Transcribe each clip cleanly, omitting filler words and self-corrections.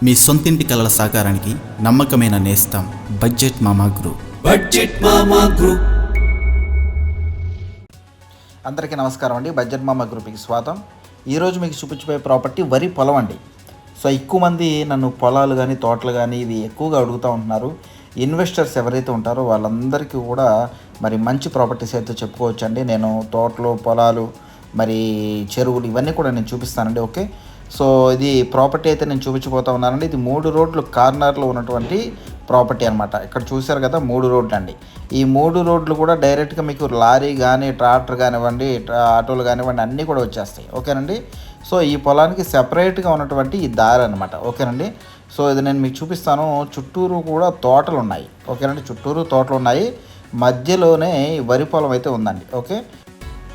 మీ సొంతింటి కలల సాకారానికి నమ్మకమైన నేస్తం బడ్జెట్ మామా గ్రూప్. అందరికీ నమస్కారం అండి. బడ్జెట్ మామా గ్రూప్కి స్వాగతం. ఈరోజు మీకు చూపించబోయే ప్రాపర్టీ వరి పొలం అండి. సో ఎక్కువ మంది నన్ను పొలాలు కానీ తోటలు కానీ ఇవి ఎక్కువగా అడుగుతూ ఉంటున్నారు. ఇన్వెస్టర్స్ ఎవరైతే ఉంటారో వాళ్ళందరికీ కూడా మరి మంచి ప్రాపర్టీస్ అయితే చెప్పుకోవచ్చు అండి. నేను తోటలు, పొలాలు, మరి చెరువులు ఇవన్నీ కూడా నేను చూపిస్తానండి. ఓకే, సో ఇది ప్రాపర్టీ అయితే నేను చూపించబోతా ఉన్నానండి. ఇది 3 రోడ్లు కార్నర్లో ఉన్నటువంటి ప్రాపర్టీ అనమాట. ఇక్కడ చూశారు కదా 3 రోడ్లు అండి. ఈ 3 రోడ్లు కూడా డైరెక్ట్గా మీకు లారీ కానీ ట్రాక్టర్ కానివ్వండి, ఆటోలు కానివ్వండి అన్నీ కూడా వచ్చేస్తాయి. ఓకేనండి. సో ఈ పొలానికి సెపరేట్గా ఉన్నటువంటి ఈ దారి అనమాట. ఓకేనండి. సో ఇది నేను మీకు చూపిస్తాను. చుట్టూరు కూడా తోటలు ఉన్నాయి. ఓకేనండి, చుట్టూరు తోటలు ఉన్నాయి. మధ్యలోనే వరి పొలం అయితే ఉందండి. ఓకే,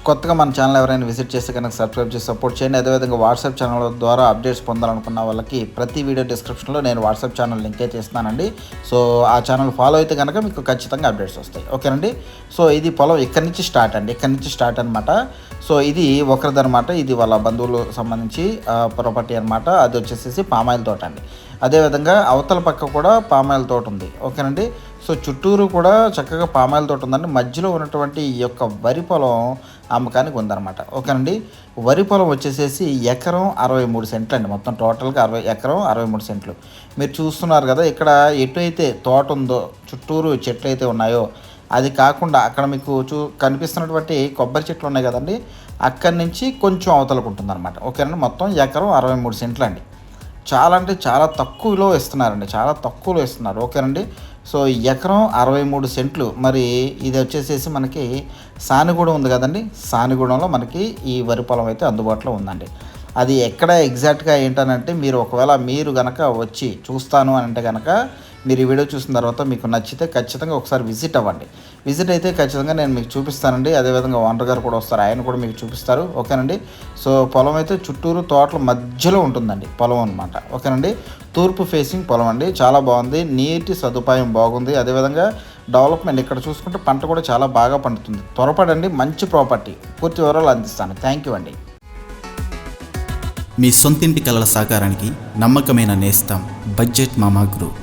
కొత్తగా మన ఛానల్ ఎవరైనా విజిట్ చేస్తే కనుక సబ్స్క్రైబ్ చేసి సపోర్ట్ చేయండి. అదేవిధంగా వాట్సాప్ ఛానల్ ద్వారా అప్డేట్స్ పొందాలనుకున్న వాళ్ళకి ప్రతి వీడియో డిస్క్రిప్షన్లో నేను వాట్సాప్ ఛానల్ లింక్ అయితే ఇస్తున్నానండి. సో ఆ ఛానల్ ఫాలో అయితే కనుక మీకు ఖచ్చితంగా అప్డేట్స్ వస్తాయి. ఓకేనండి. సో ఇది పొలం ఇక్కడి నుంచి స్టార్ట్ అండి. ఇక్కడి నుంచి స్టార్ట్ అనమాట. సో ఇది ఒకరిదనమాట. ఇది వాళ్ళ బంధువులు సంబంధించి ప్రాపర్టీ అనమాట. అది వచ్చేసేసి పామాయిల్ తోట అండి. అదేవిధంగా అవతల పక్క కూడా పామాయిల్ తోట ఉంది. ఓకేనండి. సో చుట్టూరు కూడా చక్కగా పామాయిల్ తోట ఉందండి. మధ్యలో ఉన్నటువంటి ఈ యొక్క వరి పొలం అమ్మకానికి ఉందన్నమాట. ఓకేనండి. వరి పొలం వచ్చేసేసి ఎకరం 63 సెంట్లు అండి. మొత్తం టోటల్గా ఎకరం 63 సెంట్లు. మీరు చూస్తున్నారు కదా, ఇక్కడ ఎటు అయితే తోట ఉందో చుట్టూరు చెట్లు అయితే ఉన్నాయో అది కాకుండా అక్కడ మీకు కనిపిస్తున్నటువంటి కొబ్బరి చెట్లు ఉన్నాయి కదండి, అక్కడి నుంచి కొంచెం అవతలకు ఉంటుందన్నమాట. ఓకేనండి. మొత్తం ఎకరం 63 సెంట్లు అండి. చాలా అంటే చాలా తక్కువలో ఇస్తున్నారండి, చాలా తక్కువలో ఇస్తున్నారు. ఓకేనండి. సో ఎకరం 63 సెంట్లు. మరి ఇది వచ్చేసేసి మనకి సానిగూడెం ఉంది కదండి, సానిగూడెంలో మనకి ఈ వరి పొలం అయితే అందుబాటులో ఉందండి. అది ఎక్కడ ఎగ్జాక్ట్గా ఏంటనంటే మీరు ఒకవేళ మీరు కనుక వచ్చి చూస్తాను అని అంటే కనుక మీరు ఈ వీడియో చూసిన తర్వాత మీకు నచ్చితే ఖచ్చితంగా ఒకసారి విజిట్ అవ్వండి. విజిట్ అయితే ఖచ్చితంగా నేను మీకు చూపిస్తానండి. అదేవిధంగా ఓనర్ గారు కూడా వస్తారు, ఆయన కూడా మీకు చూపిస్తారు. ఓకేనండి. సో పొలం అయితే చుట్టూరు తోటల మధ్యలో ఉంటుందండి పొలం అనమాట. ఓకేనండి. తూర్పు ఫేసింగ్ పొలం అండి. చాలా బాగుంది, నీటి సదుపాయం బాగుంది. అదేవిధంగా డెవలప్మెంట్ ఇక్కడ చూసుకుంటే పంట కూడా చాలా బాగా పండుతుంది. త్వరపడండి, మంచి ప్రాపర్టీ. పూర్తి వివరాలు అందిస్తాను. థ్యాంక్ యూ అండి. మీ సొంతింటి కలల సాకారానికి నమ్మకమైన నేస్తం బడ్జెట్ మామా గ్రూప్.